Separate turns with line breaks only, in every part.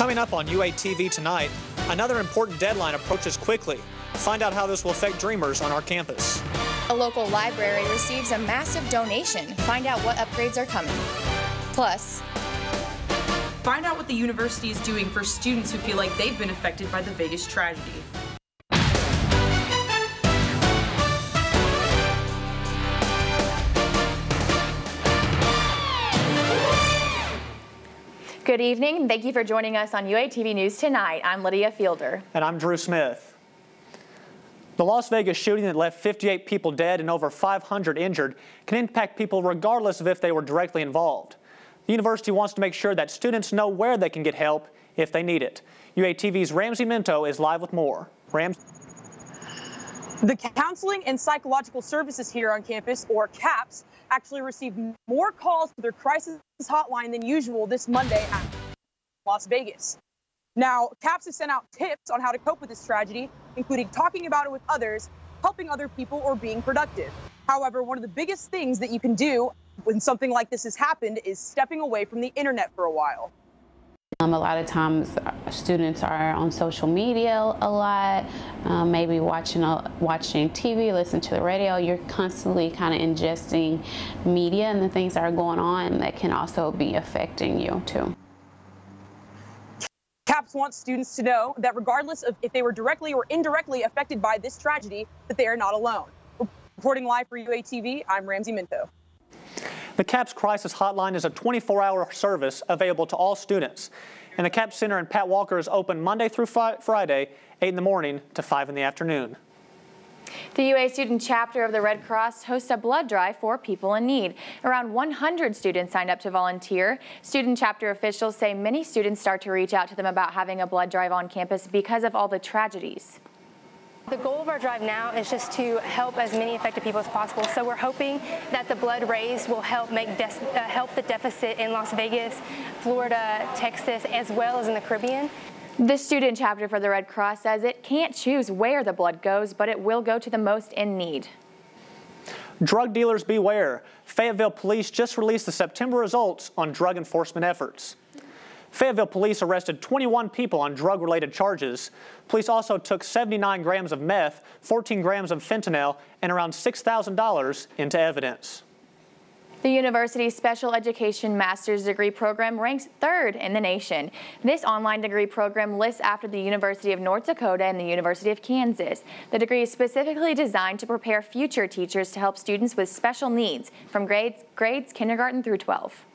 Coming up on UATV tonight, another important deadline approaches quickly. Find out how this will affect dreamers on our campus.
A local library receives a massive donation. Find out what upgrades are coming. Plus,
find out what the university is doing for students who feel like they've been affected by the Vegas tragedy.
good evening. Thank you for joining us on UATV News Tonight. I'm Lydia Fielder.
And I'm Drew Smith. The Las Vegas shooting that left 58 people dead and over 500 injured can impact people regardless of if they were directly involved. The university wants to make sure that students know where they can get help if they need it. UATV's Ramsey Minto is live with more. Rams.
The Counseling and Psychological Services here on campus, or CAPS, actually received more calls to their crisis hotline than usual this Monday at Las Vegas. Now, CAPS has sent out tips on how to cope with this tragedy, including talking about it with others, helping other people, or being productive. However, one of the biggest things that you can do when something like this has happened is stepping away from the internet for a while.
A lot of times students are on social media a lot, maybe watching TV, listening to the radio. You're constantly kind of ingesting media and the things that are going on that can also be affecting you too.
CAPS wants students to know that regardless of if they were directly or indirectly affected by this tragedy, that they are not alone. Reporting live for UATV, I'm Ramsey Minto.
The CAPS Crisis Hotline is a 24-hour service available to all students. And the CAPS Center in Pat Walker is open Monday through Friday, 8 in the morning to 5 in the afternoon.
The UA student chapter of the Red Cross hosts a blood drive for people in need. Around 100 students signed up to volunteer. Student chapter officials say many students start to reach out to them about having a blood drive on campus because of all the tragedies.
The goal of our drive now is just to help as many affected people as possible. So we're hoping that the blood raised will help help the deficit in Las Vegas, Florida, Texas, as well as in the Caribbean.
The student chapter for the Red Cross says it can't choose where the blood goes, but it will go to the most in need.
Drug dealers beware. Fayetteville police just released the September results on drug enforcement efforts. Fayetteville police arrested 21 people on drug-related charges. Police also took 79 grams of meth, 14 grams of fentanyl, and around $6,000 into evidence.
The university's special education master's degree program ranks 3rd in the nation. This online degree program lists after the University of North Dakota and the University of Kansas. The degree is specifically designed to prepare future teachers to help students with special needs from grades kindergarten through 12.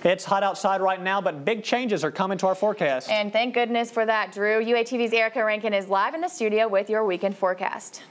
It's hot outside right now, but big changes are coming to our forecast.
And thank goodness for that, Drew. UATV's Erica Rankin is live in the studio with your weekend forecast.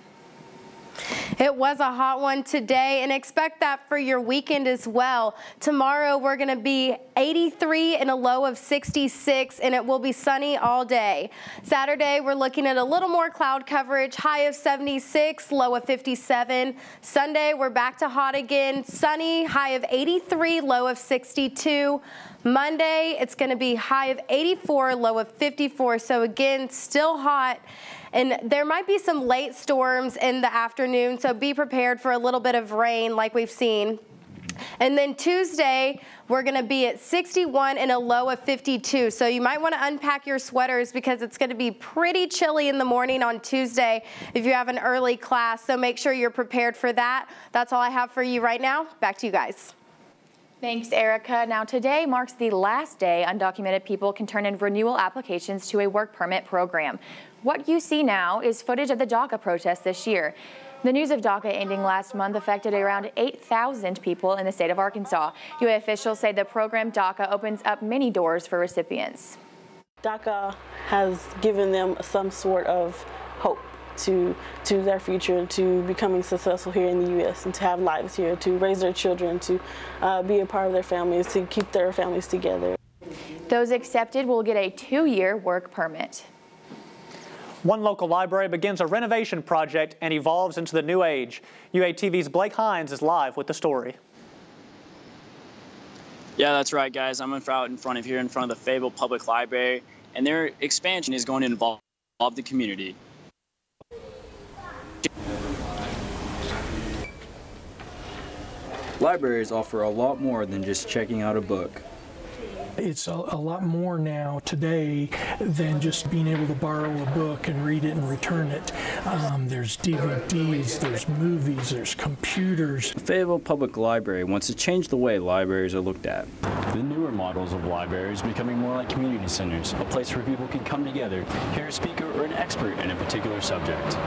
It was a hot one today, and expect that for your weekend as well. Tomorrow we're going to be 83 and a low of 66, and it will be sunny all day. Saturday we're looking at a little more cloud coverage, high of 76, low of 57. Sunday we're back to hot again, sunny, high of 83, low of 62. Monday it's going to be high of 84, low of 54, so again still hot. And there might be some late storms in the afternoon, so be prepared for a little bit of rain like we've seen. And then Tuesday, we're going to be at 61 and a low of 52. So you might want to unpack your sweaters because it's going to be pretty chilly in the morning on Tuesday if you have an early class. So make sure you're prepared for that. That's all I have for you right now. Back to you guys.
Thanks, Erica. Now, today marks the last day undocumented people can turn in renewal applications to a work permit program. What you see now is footage of the DACA protests this year. The news of DACA ending last month affected around 8,000 people in the state of Arkansas. UA officials say the program DACA opens up many doors for recipients.
DACA has given them some sort of hope to their future, to becoming successful here in the U.S. and to have lives here, to raise their children, to be a part of their families, to keep their families together.
Those accepted will get a 2-year work permit.
One local library begins a renovation project and evolves into the new age. UATV's Blake Hines is live with the story.
Yeah, that's right, guys. I'm out in front of the Fayetteville Public Library, and their expansion is going to involve the community.
Libraries offer a lot more than just checking out a book. It's a lot more now today than just being able to borrow a book and read it and return it. There's DVDs, there's movies, there's computers.
Fayetteville Public Library wants to change the way libraries are looked at.
The newer models of libraries becoming more like community centers, a place where people can come together, hear a speaker or an expert in a particular subject.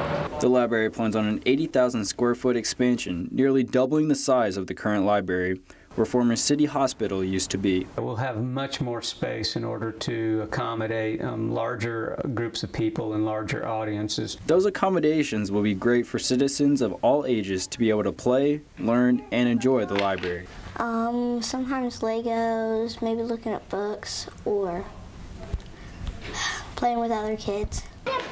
The library plans on an 80,000 square foot expansion, nearly doubling the size of the current library, where former City Hospital used to be.
We'll have much more space in order to accommodate larger groups of people and larger audiences.
Those accommodations will be great for citizens of all ages to be able to play, learn, and enjoy the library.
Sometimes Legos, maybe looking at books, or playing with other kids.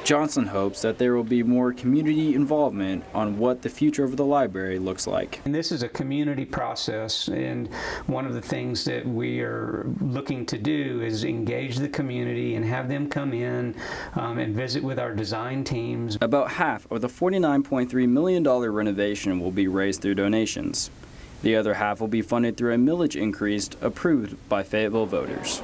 Johnson hopes that there will be more community involvement on what the future of the library looks like.
And this is a community process, and one of the things that we are looking to do is engage the community and have them come in and visit with our design teams.
About half of the $49.3 million renovation will be raised through donations. The other half will be funded through a millage increase approved by Fayetteville voters.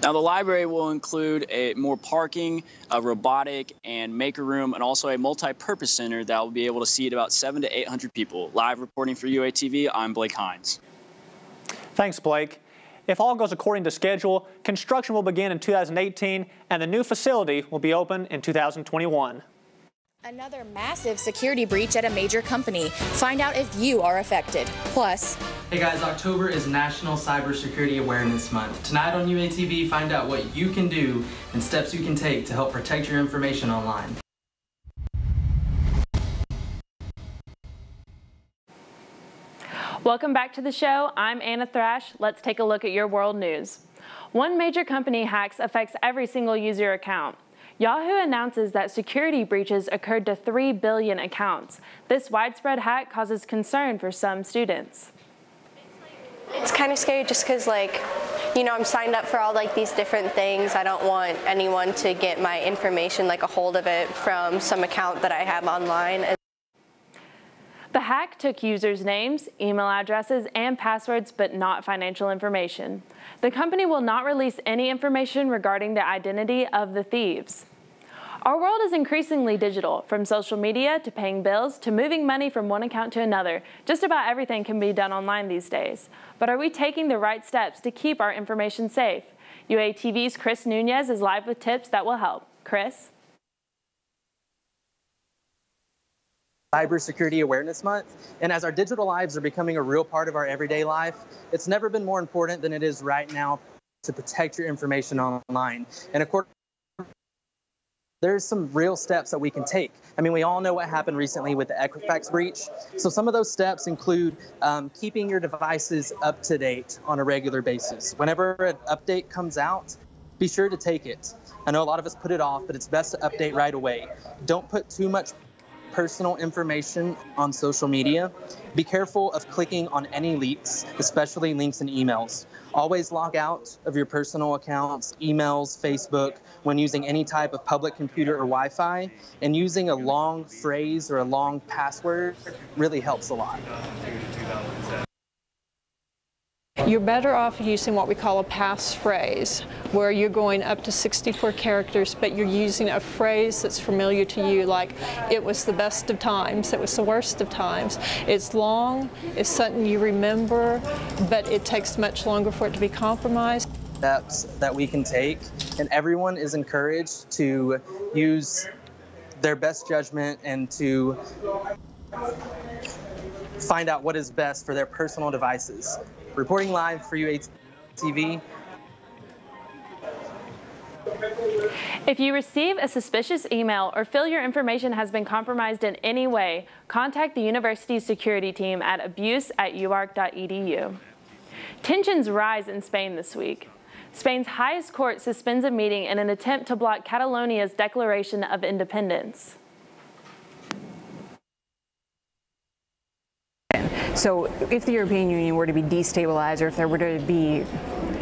Now, the library will include more parking, a robotic and maker room, and also a multi-purpose center that will be able to seat about 700 to 800 people. Live reporting for UATV, I'm Blake Hines.
Thanks, Blake. If all goes according to schedule, construction will begin in 2018, and the new facility will be open in 2021.
Another massive security breach at a major company. Find out if you are affected. Plus,
hey guys, October is National Cybersecurity Awareness Month. Tonight on UATV, find out what you can do and steps you can take to help protect your information online.
Welcome back to the show. I'm Anna Thrash. Let's take a look at your world news. One major company hacks affects every single user account. Yahoo announces that security breaches occurred to 3 billion accounts. This widespread hack causes concern for some students.
It's kind of scary just because, I'm signed up for all these different things. I don't want anyone to get my information, a hold of it from some account that I have online.
The hack took users' names, email addresses, and passwords, but not financial information. The company will not release any information regarding the identity of the thieves. Our world is increasingly digital, from social media to paying bills to moving money from one account to another. Just about everything can be done online these days. But are we taking the right steps to keep our information safe? UATV's Chris Nunez is live with tips that will help. Chris?
Cybersecurity Awareness Month, and as our digital lives are becoming a real part of our everyday life, it's never been more important than it is right now to protect your information online. And of course, there's some real steps that we can take. We all know what happened recently with the Equifax breach. So some of those steps include keeping your devices up to date on a regular basis. Whenever an update comes out, be sure to take it. I know a lot of us put it off, but it's best to update right away. Don't put too much personal information on social media. Be careful of clicking on any links, especially links in emails. Always log out of your personal accounts, emails, Facebook, when using any type of public computer or Wi-Fi, and using a long phrase or a long password really helps a lot.
You're better off using what we call a passphrase, where you're going up to 64 characters, but you're using a phrase that's familiar to you, like it was the best of times, it was the worst of times. It's long, it's something you remember, but it takes much longer for it to be compromised.
Steps that we can take, and everyone is encouraged to use their best judgment and to find out what is best for their personal devices. Reporting live for UATV.
If you receive a suspicious email or feel your information has been compromised in any way, contact the university's security team at abuse@uark.edu. Tensions rise in Spain this week. Spain's highest court suspends a meeting in an attempt to block Catalonia's declaration of independence.
So if the European Union were to be destabilized, or if there were to be,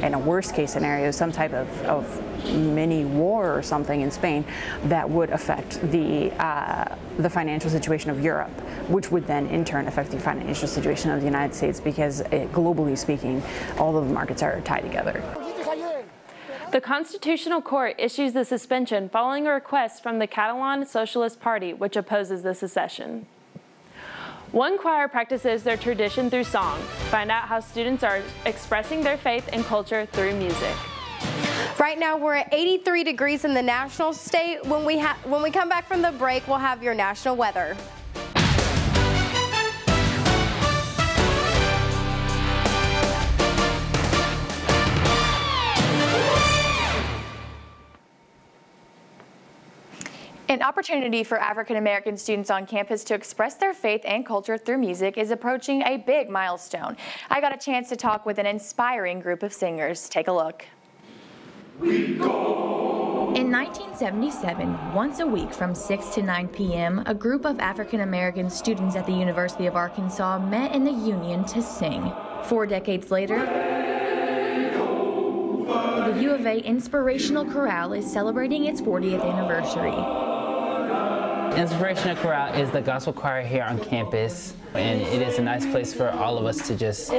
in a worst case scenario, some type of mini war or something in Spain that would affect the financial situation of Europe, which would then in turn affect the financial situation of the United States, because globally speaking, all of the markets are tied together.
The Constitutional Court issues the suspension following a request from the Catalan Socialist Party, which opposes the secession. One choir practices their tradition through song. Find out how students are expressing their faith and culture through music.
Right now we're at 83 degrees in the national state. When we come back from the break, we'll have your national weather.
An opportunity for African American students on campus to express their faith and culture through music is approaching a big milestone. I got a chance to talk with an inspiring group of singers. Take a look.
We go. In 1977, once a week from 6 to 9 p.m., a group of African American students at the University of Arkansas met in the Union to sing. 4 decades later, the U of A Inspirational Chorale is celebrating its 40th anniversary.
Inspirational Chorale is the gospel choir here on campus, and it is a nice place for all of us to just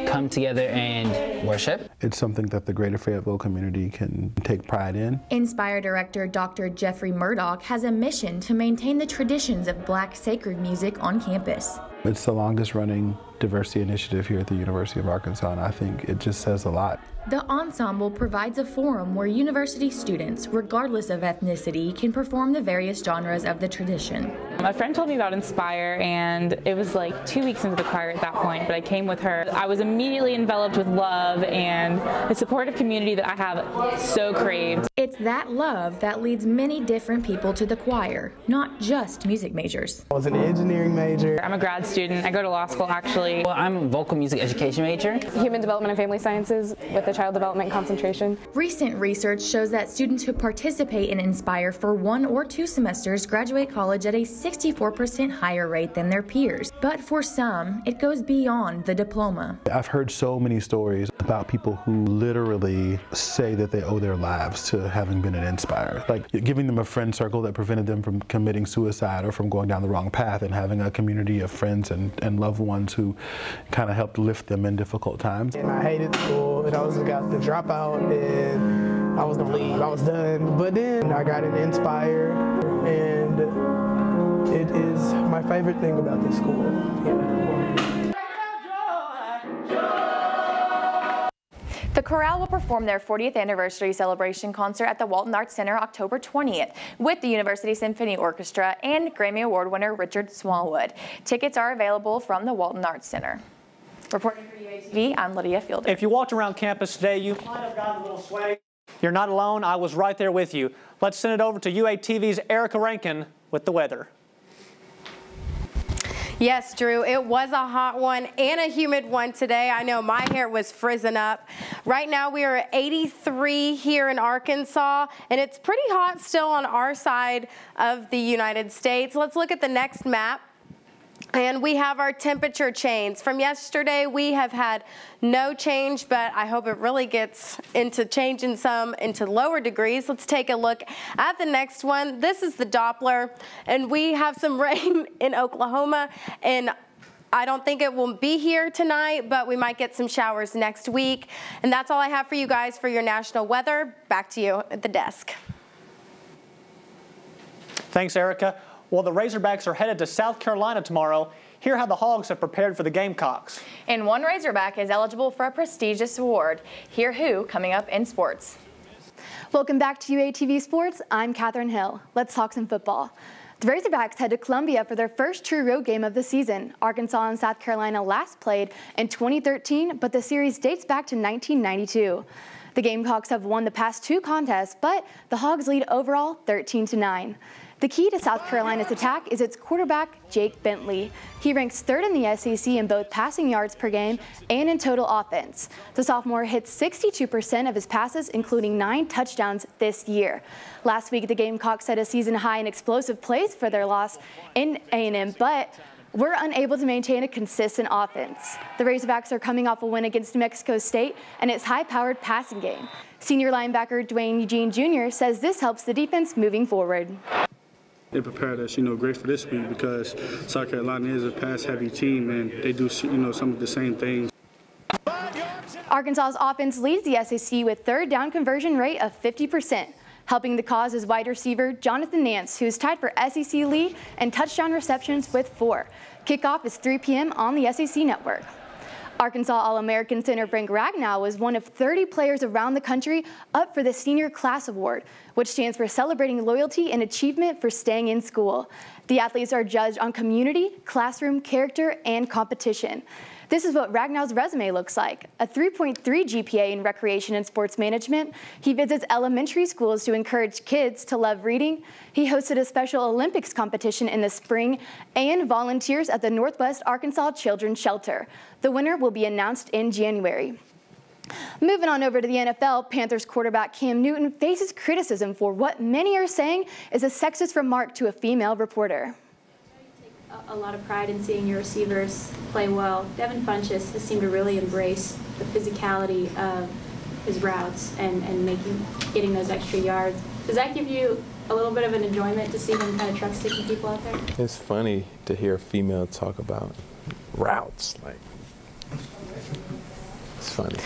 come together and worship.
It's something that the greater Fayetteville community can take pride in.
Inspire director Dr. Jeffrey Murdoch has a mission to maintain the traditions of Black sacred music on campus.
It's the longest running diversity initiative here at the University of Arkansas, and I think it just says a lot.
The ensemble provides a forum where university students, regardless of ethnicity, can perform the various genres of the tradition.
A friend told me about Inspire, and it was like 2 weeks into the choir at that point, but I came with her. I was immediately enveloped with love and the supportive community that I have so craved.
It's that love that leads many different people to the choir, not just music majors.
I was an engineering major.
I'm a grad student. I go to law school, actually.
Well, I'm a vocal music education major.
Human development and family sciences with a child development concentration.
Recent research shows that students who participate in Inspire for 1 or 2 semesters graduate college at a 64% higher rate than their peers. But for some, it goes beyond the diploma.
I've heard so many stories about people who literally say that they owe their lives to having been in Inspire. Like giving them a friend circle that prevented them from committing suicide or from going down the wrong path, and having a community of friends and loved ones who kind of helped lift them in difficult times.
And I hated school, and I was got the dropout, and I was gonna leave. I was done. But then I got in Inspire, and it is my favorite thing about this school. Yeah.
The chorale will perform their 40th anniversary celebration concert at the Walton Arts Center October 20th with the University Symphony Orchestra and Grammy Award winner Richard Smallwood. Tickets are available from the Walton Arts Center. Reporting for UATV, I'm Lydia Fielder.
If you walked around campus today, you might have gotten a little sway. You're not alone. I was right there with you. Let's send it over to UATV's Erica Rankin with the weather.
Yes, Drew, it was a hot one and a humid one today. I know my hair was frizzing up. Right now we are at 83 here in Arkansas, and it's pretty hot still on our side of the United States. Let's look at the next map. And we have our temperature change. From yesterday, we have had no change, but I hope it really gets into changing some into lower degrees. Let's take a look at the next one. This is the Doppler, and we have some rain in Oklahoma, and I don't think it will be here tonight, but we might get some showers next week. And that's all I have for you guys for your national weather. Back to you at the desk.
Thanks, Erica. Well, the Razorbacks are headed to South Carolina tomorrow. Hear how the Hogs have prepared for the Gamecocks.
And one Razorback is eligible for a prestigious award. Hear who coming up in sports.
Welcome back to UATV Sports. I'm Katherine Hill. Let's talk some football. The Razorbacks head to Columbia for their first true road game of the season. Arkansas and South Carolina last played in 2013, but the series dates back to 1992. The Gamecocks have won the past 2 contests, but the Hogs lead overall 13-9. The key to South Carolina's attack is its quarterback, Jake Bentley. He ranks 3rd in the SEC in both passing yards per game and in total offense. The sophomore hits 62% of his passes, including 9 touchdowns this year. Last week, the Gamecocks set a season high in explosive plays for their loss in A&M, but we're unable to maintain a consistent offense. The Razorbacks are coming off a win against New Mexico State and its high-powered passing game. Senior linebacker Dwayne Eugene Jr. says this helps the defense moving forward.
They prepared us, great for this week because South Carolina is a pass-heavy team and they do, some of the same things.
Arkansas's offense leads the SEC with third down conversion rate of 50%. Helping the cause is wide receiver Jonathan Nance, who is tied for SEC lead and touchdown receptions with 4. Kickoff is 3 p.m. on the SEC Network. Arkansas All-American center Frank Ragnow was one of 30 players around the country up for the Senior Class Award, which stands for celebrating loyalty and achievement for staying in school. The athletes are judged on community, classroom, character, and competition. This is what Ragnow's resume looks like: a 3.3 GPA in recreation and sports management. He visits elementary schools to encourage kids to love reading. He hosted a Special Olympics competition in the spring and volunteers at the Northwest Arkansas Children's Shelter. The winner will be announced in January. Moving on over to the NFL, Panthers quarterback Cam Newton faces criticism for what many are saying is a sexist remark to a female reporter.
A lot of pride in seeing your receivers play well. Devin Funchess has seemed to really embrace the physicality of his routes and getting those extra yards. Does that give you a little bit of an enjoyment to see him kind of truck sticking people out there?
It's funny to hear a female talk about routes. It's funny.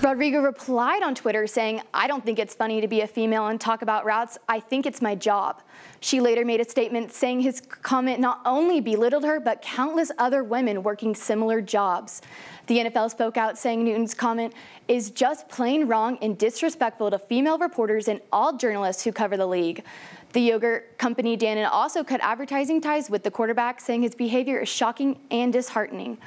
Rodrigo replied on Twitter saying, "I don't think it's funny to be a female and talk about routes. I think it's my job." She later made a statement saying his comment not only belittled her, but countless other women working similar jobs. The NFL spoke out saying Newton's comment is just plain wrong and disrespectful to female reporters and all journalists who cover the league. The yogurt company Dannon also cut advertising ties with the quarterback, saying his behavior is shocking and disheartening.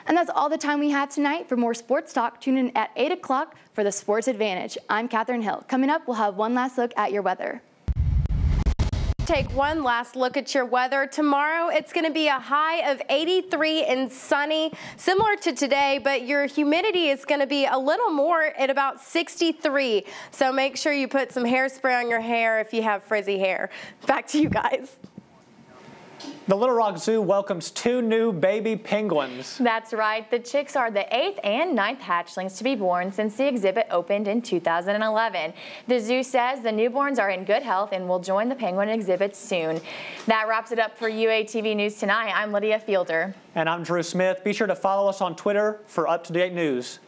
And that's all the time we have tonight. For more sports talk, tune in at 8 o'clock for the Sports Advantage. I'm Catherine Hill. Coming up, we'll have one last look at your weather.
Take one last look at your weather. Tomorrow, it's going to be a high of 83 and sunny, similar to today, but your humidity is going to be a little more at about 63. So make sure you put some hairspray on your hair if you have frizzy hair. Back to you guys.
The Little Rock Zoo welcomes 2 new baby penguins.
That's right. The chicks are the 8th and 9th hatchlings to be born since the exhibit opened in 2011. The zoo says the newborns are in good health and will join the penguin exhibit soon. That wraps it up for UATV News Tonight. I'm Lydia Fielder.
And I'm Drew Smith. Be sure to follow us on Twitter for up-to-date news.